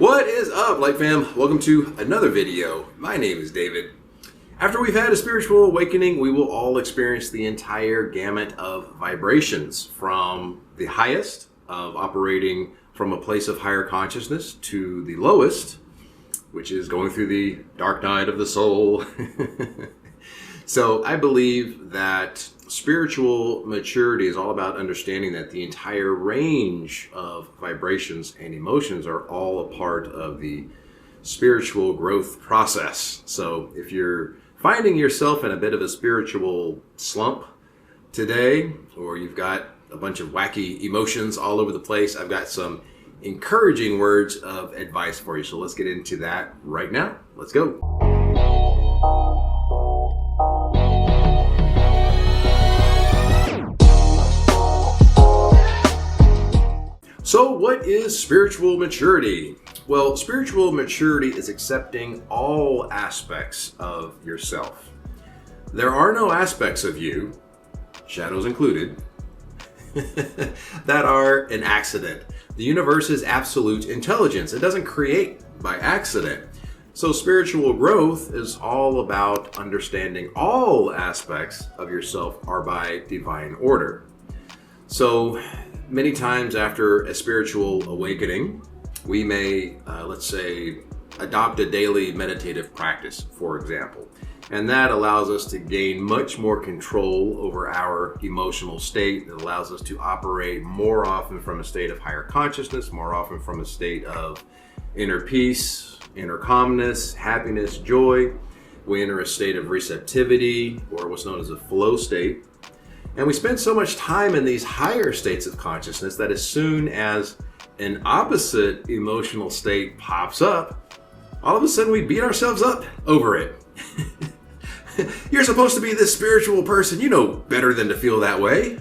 What is up, Light Fam? Welcome to another video. My name is David. After we've had a spiritual awakening, we will all experience the entire gamut of vibrations, from the highest of operating from a place of higher consciousness to the lowest, which is going through the dark night of the soul. So I believe that spiritual maturity is all about understanding that the entire range of vibrations and emotions are all a part of the spiritual growth process. So if you're finding yourself in a bit of a spiritual slump today, or you've got a bunch of wacky emotions all over the place, I've got some encouraging words of advice for you. So let's get into that right now. Let's go. So what is spiritual maturity? Well, spiritual maturity is accepting all aspects of yourself. There are no aspects of you, shadows included, that are an accident. The universe is absolute intelligence. It doesn't create by accident. So spiritual growth is all about understanding all aspects of yourself are by divine order. So many times after a spiritual awakening, we may, let's say, adopt a daily meditative practice, for example. And that allows us to gain much more control over our emotional state. It allows us to operate more often from a state of higher consciousness, more often from a state of inner peace, inner calmness, happiness, joy. We enter a state of receptivity, or what's known as a flow state. And we spend so much time in these higher states of consciousness that as soon as an opposite emotional state pops up, all of a sudden we beat ourselves up over it. You're supposed to be this spiritual person. You know better than to feel that way.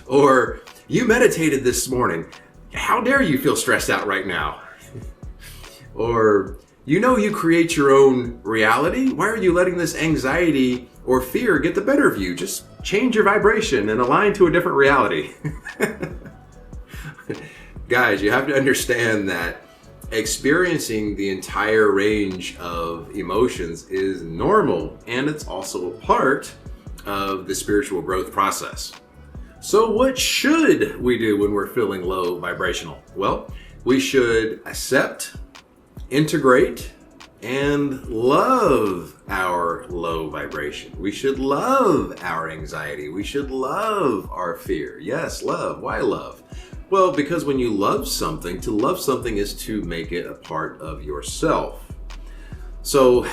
Or you meditated this morning. How dare you feel stressed out right now? Or you know you create your own reality. Why are you letting this anxiety or fear get the better of you? Just change your vibration and align to a different reality. Guys, you have to understand that experiencing the entire range of emotions is normal, and it's also a part of the spiritual growth process. So what should we do when we're feeling low vibrational? Well, we should accept, integrate, and love our low vibration. We should love our anxiety. We should love our fear. Yes, love. Why love? Well, because when you love something, to love something is to make it a part of yourself. So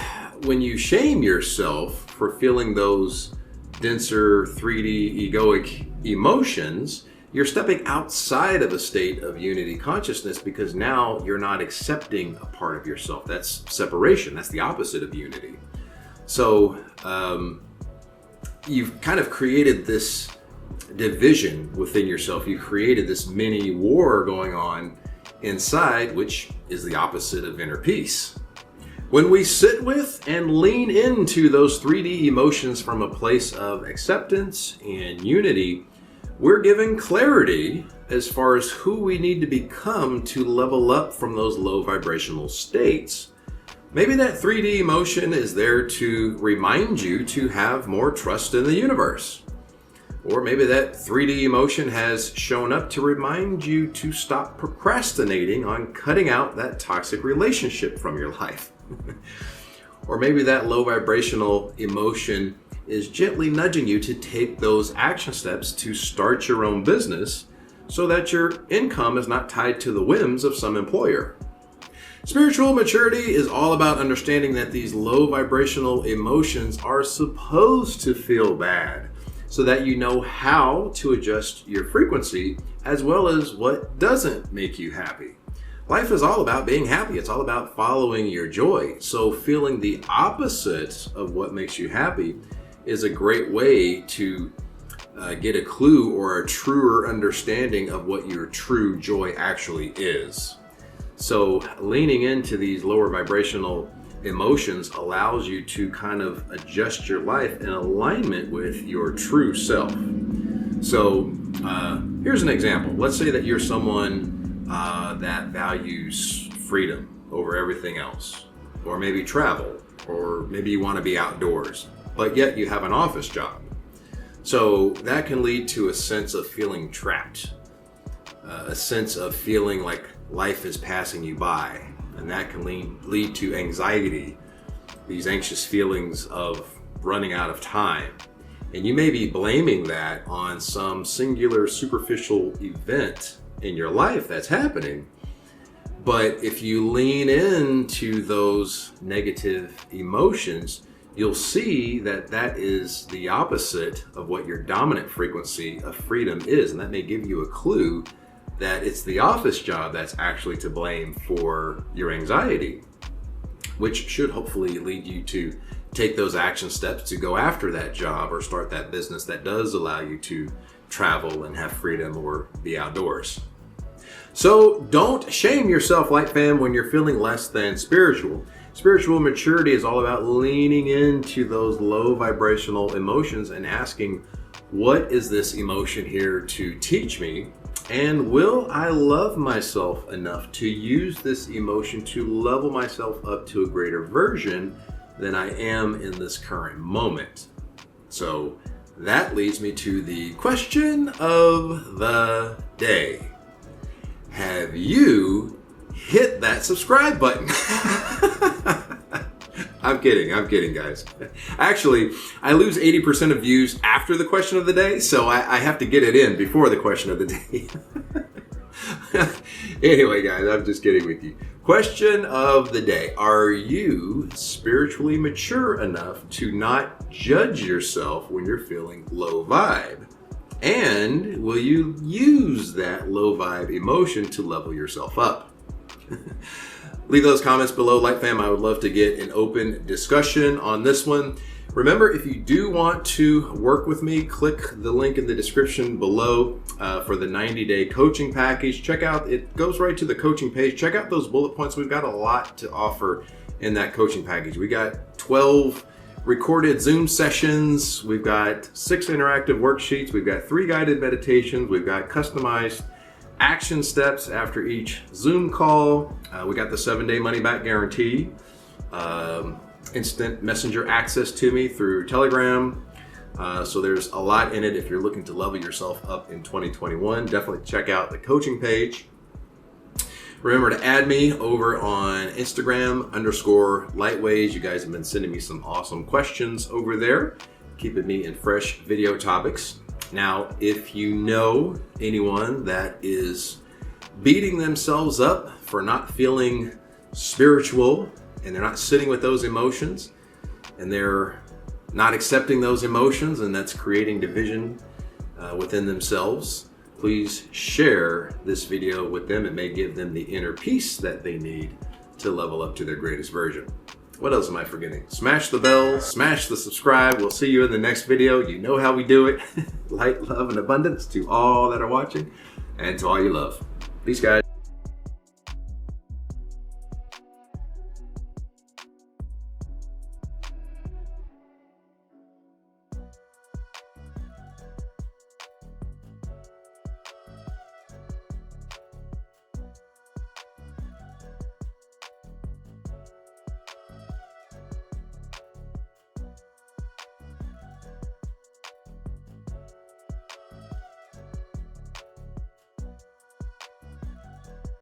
when you shame yourself for feeling those denser 3D egoic emotions, you're stepping outside of a state of unity consciousness, because now you're not accepting a part of yourself. That's separation. That's the opposite of unity. So you've kind of created this division within yourself. You've created this mini war going on inside, which is the opposite of inner peace. When we sit with and lean into those 3D emotions from a place of acceptance and unity, we're given clarity as far as who we need to become to level up from those low vibrational states. Maybe that 3D emotion is there to remind you to have more trust in the universe. Or maybe that 3D emotion has shown up to remind you to stop procrastinating on cutting out that toxic relationship from your life. Or maybe that low vibrational emotion is gently nudging you to take those action steps to start your own business so that your income is not tied to the whims of some employer. Spiritual maturity is all about understanding that these low vibrational emotions are supposed to feel bad, so that you know how to adjust your frequency as well as what doesn't make you happy. Life is all about being happy. It's all about following your joy. So feeling the opposite of what makes you happy is a great way to get a clue or a truer understanding of what your true joy actually is. So leaning into these lower vibrational emotions allows you to kind of adjust your life in alignment with your true self. So here's an example. Let's say that you're someone that values freedom over everything else, or maybe travel, or maybe you want to be outdoors, but yet you have an office job. So that can lead to a sense of feeling trapped, a sense of feeling like life is passing you by, and that can lead to anxiety, these anxious feelings of running out of time. And you may be blaming that on some singular superficial event in your life that's happening. But if you lean into those negative emotions, you'll see that that is the opposite of what your dominant frequency of freedom is. And that may give you a clue that it's the office job that's actually to blame for your anxiety, which should hopefully lead you to take those action steps to go after that job or start that business that does allow you to travel and have freedom or be outdoors. So don't shame yourself, Light Fam, when you're feeling less than spiritual. Spiritual maturity is all about leaning into those low vibrational emotions and asking, what is this emotion here to teach me? And will I love myself enough to use this emotion to level myself up to a greater version than I am in this current moment? So that leads me to the question of the day. Have you hit that subscribe button? I'm kidding, guys. Actually, I lose 80% of views after the question of the day, so I have to get it in before the question of the day. Anyway, guys, I'm just kidding with you. Question of the day. Are you spiritually mature enough to not judge yourself when you're feeling low vibe? And will you use that low vibe emotion to level yourself up? Leave those comments below, Light Fam. I would love to get an open discussion on this one. Remember, if you do want to work with me, click the link in the description below for the 90-day coaching package. Check out, it goes right to the coaching page. Check out those bullet points. We've got a lot to offer in that coaching package. We got 12 recorded Zoom sessions. We've got 6 interactive worksheets. We've got 3 guided meditations. We've got customized action steps after each Zoom call. We got the 7-day money back guarantee, instant messenger access to me through Telegram. So there's a lot in it. If you're looking to level yourself up in 2021, definitely check out the coaching page. Remember to add me over on Instagram _Lightways. You guys have been sending me some awesome questions over there, keeping me in fresh video topics. Now, if you know anyone that is beating themselves up for not feeling spiritual, and they're not sitting with those emotions, and they're not accepting those emotions, and that's creating division within themselves, please share this video with them. It may give them the inner peace that they need to level up to their greatest version. What else am I forgetting? Smash the bell, smash the subscribe. We'll see you in the next video. You know how we do it. Light, love, and abundance to all that are watching and to all you love. Peace, guys.